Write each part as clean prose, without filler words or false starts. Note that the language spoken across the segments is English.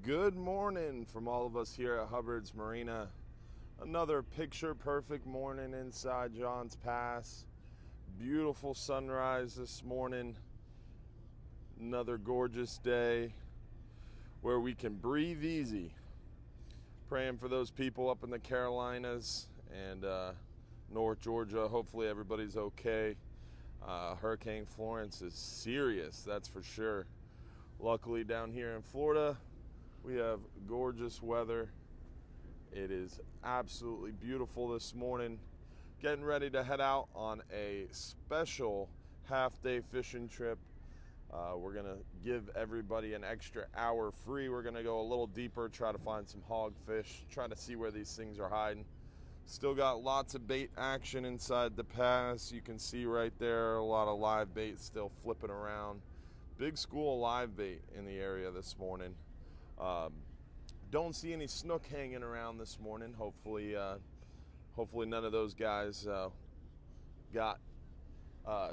Good morning from all of us here at Hubbard's Marina. Another picture-perfect morning inside Johns Pass. Beautiful sunrise this morning. Another gorgeous day where we can breathe easy. Praying for those people up in the Carolinas and North Georgia. Hopefully everybody's okay. Hurricane Florence is serious, that's for sure. Luckily down here in Florida, we have gorgeous weather. It is absolutely beautiful this morning. Getting ready to head out on a special half-day fishing trip. We're gonna give everybody an extra hour free. We're gonna go a little deeper, try to find some hogfish, try to see where these things are hiding. Still got lots of bait action inside the pass. You can see right there, a lot of live bait still flipping around. Big school of live bait in the area this morning. Don't see any snook hanging around this morning. Hopefully none of those guys got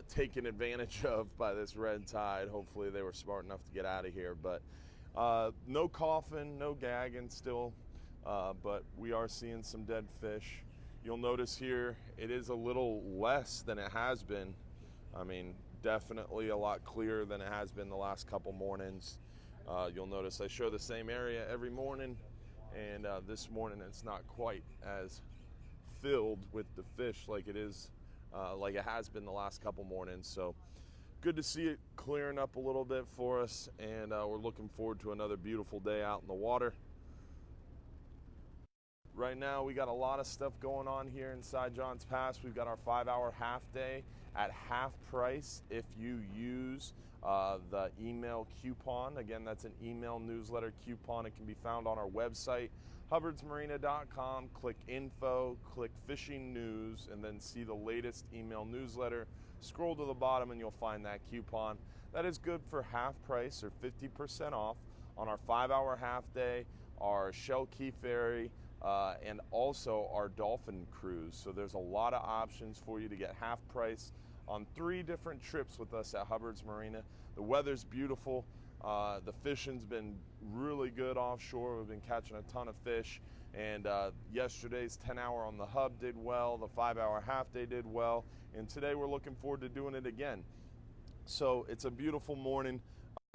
taken advantage of by this red tide. Hopefully they were smart enough to get out of here. But no coughing, no gagging still, but we are seeing some dead fish. You'll notice here it is a little less than it has been. I mean, definitely a lot clearer than it has been the last couple mornings. You'll notice I show the same area every morning, and this morning it's not quite as filled with the fish like it is, like it has been the last couple mornings. So good to see it clearing up a little bit for us, and we're looking forward to another beautiful day out in the water. Right now we got a lot of stuff going on here inside Johns Pass. We've got our 5-hour half day at half price if you use the email coupon. Again, that's an email newsletter coupon. It can be found on our website, hubbardsmarina.com. Click info, click fishing news, and then see the latest email newsletter. Scroll to the bottom and you'll find that coupon. That is good for half price or 50% off on our 5-hour half day, our Shell Key Ferry, and also our Dolphin cruise. So there's a lot of options for you to get half price on 3 different trips with us at Hubbard's Marina. The weather's beautiful. The fishing's been really good offshore. We've been catching a ton of fish. And yesterday's 10-hour on the hub did well. The 5-hour half day did well. And today we're looking forward to doing it again. So it's a beautiful morning.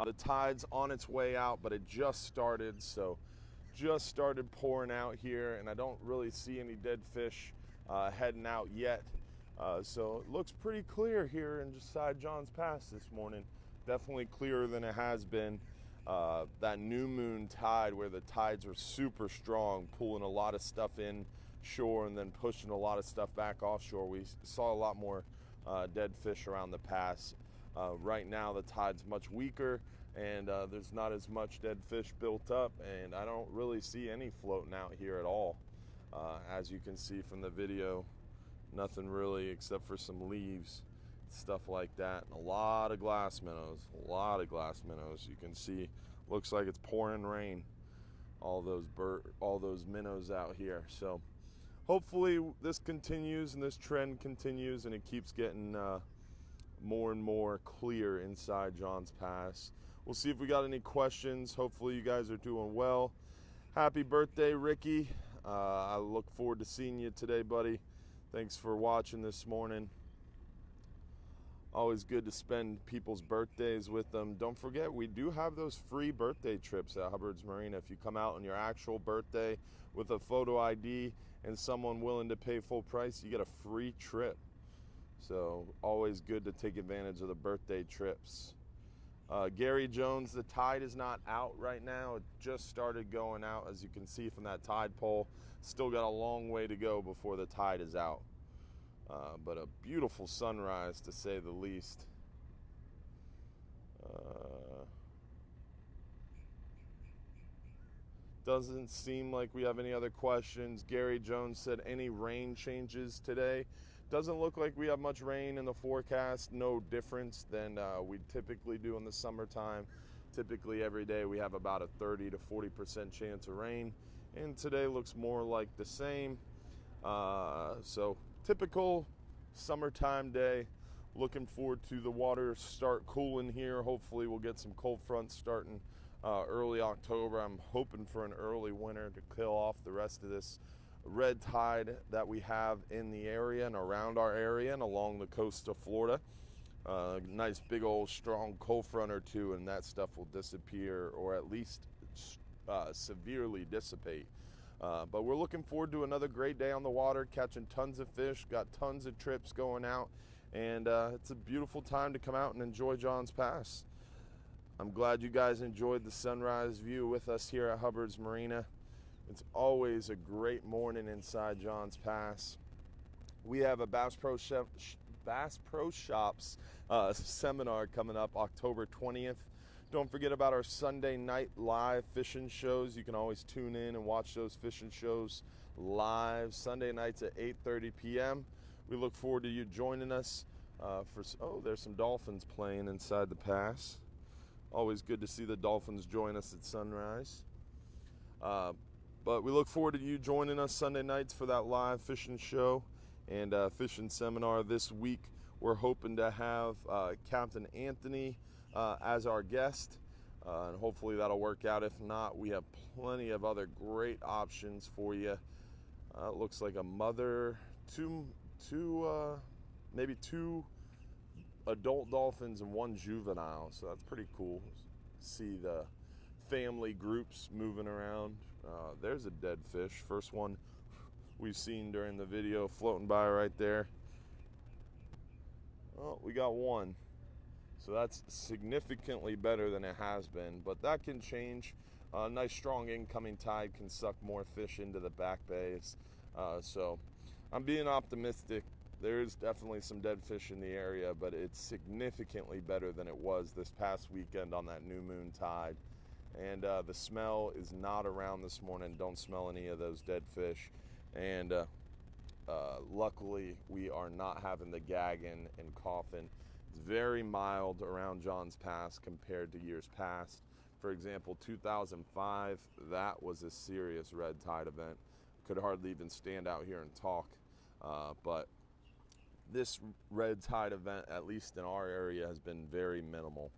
The tide's on its way out, but it just started. So just started pouring out here, and I don't really see any dead fish heading out yet. So it looks pretty clear here inside Johns Pass this morning. Definitely clearer than it has been. That new moon tide, where the tides were super strong, pulling a lot of stuff in shore and then pushing a lot of stuff back offshore. We saw a lot more dead fish around the pass. Right now the tide's much weaker, and there's not as much dead fish built up, and I don't really see any floating out here at all. As you can see from the video, nothing really except for some leaves, stuff like that. And a lot of glass minnows, You can see, looks like it's pouring rain. All those minnows out here. So hopefully this continues and this trend continues, and it keeps getting more and more clear inside Johns Pass. We'll see if we got any questions. Hopefully you guys are doing well. Happy birthday, Ricky. I look forward to seeing you today, buddy. Thanks for watching this morning. Always good to spend people's birthdays with them. Don't forget, we do have those free birthday trips at Hubbard's Marina. If you come out on your actual birthday with a photo ID and someone willing to pay full price, you get a free trip. So always good to take advantage of the birthday trips. Gary Jones, the tide is not out right now. It just started going out, as you can see from that tide pole. Still got a long way to go before the tide is out. But a beautiful sunrise, to say the least. Doesn't seem like we have any other questions. Gary Jones said, any rain changes today? Doesn't look like we have much rain in the forecast. No difference than we typically do in the summertime. Typically every day we have about a 30 to 40% chance of rain, and today looks more like the same. So typical summertime day. Looking forward to the water start cooling here. Hopefully we'll get some cold fronts starting early October. I'm hoping for an early winter to kill off the rest of this red tide that we have in the area and around our area and along the coast of Florida. Nice big old strong cold front or two, and that stuff will disappear, or at least severely dissipate. But we're looking forward to another great day on the water, catching tons of fish, got tons of trips going out, and it's a beautiful time to come out and enjoy Johns Pass. I'm glad you guys enjoyed the sunrise view with us here at Hubbard's Marina. It's always a great morning inside Johns Pass. We have a Bass Pro Shops seminar coming up October 20th. Don't forget about our Sunday night live fishing shows. You can always tune in and watch those fishing shows live Sunday nights at 8:30 p.m. We look forward to you joining us there's some dolphins playing inside the pass. Always good to see the dolphins join us at sunrise. But we look forward to you joining us Sunday nights for that live fishing show and fishing seminar this week. We're hoping to have Captain Anthony as our guest, and hopefully that'll work out. If not, we have plenty of other great options for you. It looks like a mother, maybe two adult dolphins and one juvenile, so that's pretty cool. See the family groups moving around. There's a dead fish, first one we've seen during the video, floating by right there. Oh, we got one, so that's significantly better than it has been, but that can change. Nice strong incoming tide can suck more fish into the back bays, so I'm being optimistic. There's definitely some dead fish in the area, but it's significantly better than it was this past weekend on that new moon tide. And the smell is not around this morning. Don't smell any of those dead fish. And luckily, we are not having the gagging and coughing. It's very mild around Johns Pass compared to years past. For example, 2005, that was a serious red tide event. Could hardly even stand out here and talk. But this red tide event, at least in our area, has been very minimal.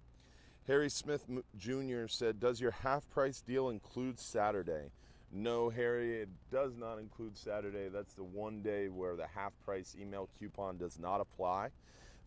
Harry Smith Jr. said, does your half-price deal include Saturday? No, Harry, it does not include Saturday. That's the one day where the half-price email coupon does not apply.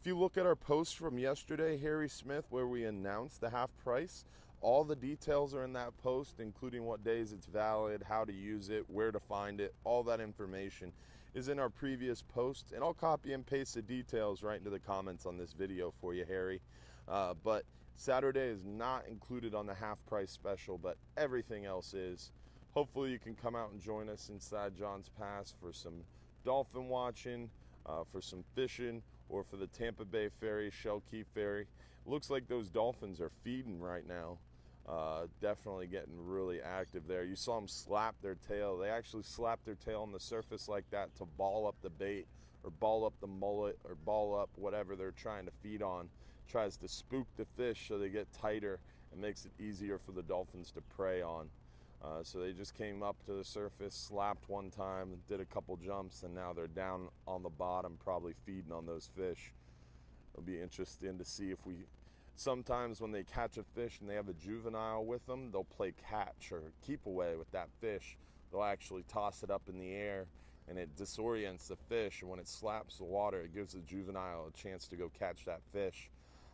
If you look at our post from yesterday, Harry Smith, where we announced the half price, all the details are in that post, including what days it's valid, how to use it, where to find it. All that information is in our previous post, and I'll copy and paste the details right into the comments on this video for you, Harry. But Saturday is not included on the half price special, but everything else is. Hopefully you can come out and join us inside Johns Pass for some dolphin watching, for some fishing, or for the Tampa Bay Ferry, Shell Key Ferry. Looks like those dolphins are feeding right now. Definitely getting really active there. You saw them slap their tail. They actually slap their tail on the surface like that to ball up the bait, or ball up the mullet, or ball up whatever they're trying to feed on. Tries to spook the fish so they get tighter and makes it easier for the dolphins to prey on. So they just came up to the surface, slapped one time, did a couple jumps, and now they're down on the bottom, probably feeding on those fish. It'll be interesting to see if sometimes when they catch a fish and they have a juvenile with them, they'll play catch or keep away with that fish. They'll actually toss it up in the air, and it disorients the fish, and when it slaps the water, it gives the juvenile a chance to go catch that fish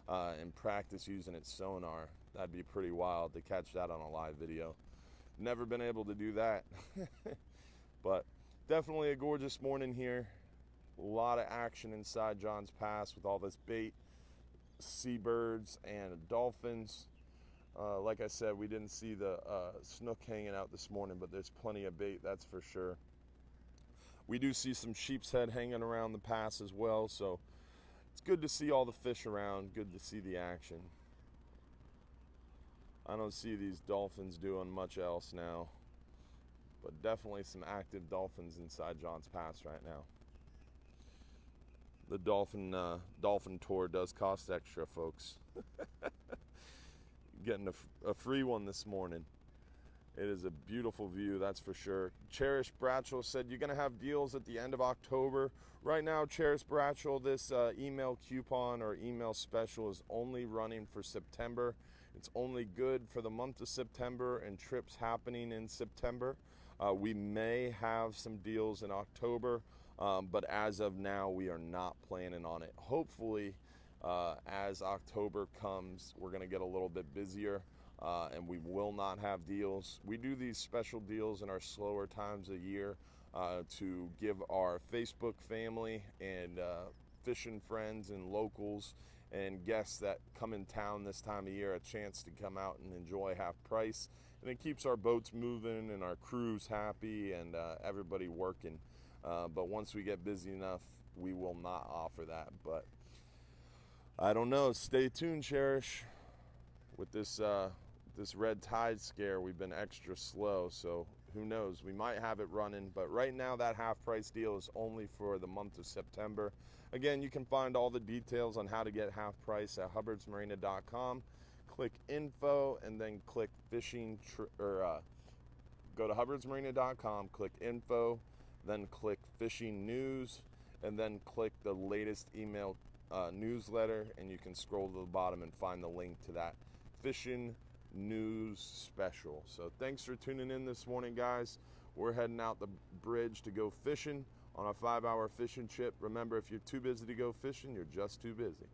and practice using its sonar. That'd be pretty wild to catch that on a live video. Never been able to do that. But definitely a gorgeous morning here. A lot of action inside Johns Pass with all this bait, seabirds, and dolphins. Like I said, we didn't see the snook hanging out this morning, but there's plenty of bait, that's for sure. We do see some sheep's head hanging around the pass as well, so it's good to see all the fish around, good to see the action. I don't see these dolphins doing much else now, but definitely some active dolphins inside Johns Pass right now. The dolphin tour does cost extra, folks. Getting a free one this morning. It is a beautiful view, that's for sure. Cherish Bratchell said, you're going to have deals at the end of October. Right now, Cherish Bratchell, this email coupon or email special is only running for September. It's only good for the month of September and trips happening in September. We may have some deals in October, but as of now, we are not planning on it. Hopefully, as October comes, we're going to get a little bit busier, and we will not have deals. We do these special deals in our slower times of year to give our Facebook family and fishing friends and locals and guests that come in town this time of year a chance to come out and enjoy half price. And it keeps our boats moving and our crews happy and everybody working. But once we get busy enough, we will not offer that. But I don't know. Stay tuned, Cherish. With this this red tide scare, we've been extra slow. So who knows? We might have it running. But right now, that half price deal is only for the month of September. Again, you can find all the details on how to get half price at hubbardsmarina.com. Click info and then click fishing, go to hubbardsmarina.com, click info, then click fishing news, and then click the latest email newsletter, and you can scroll to the bottom and find the link to that fishing news special. So thanks for tuning in this morning, guys. We're heading out the bridge to go fishing on a 5-hour fishing trip. Remember, if you're too busy to go fishing, you're just too busy.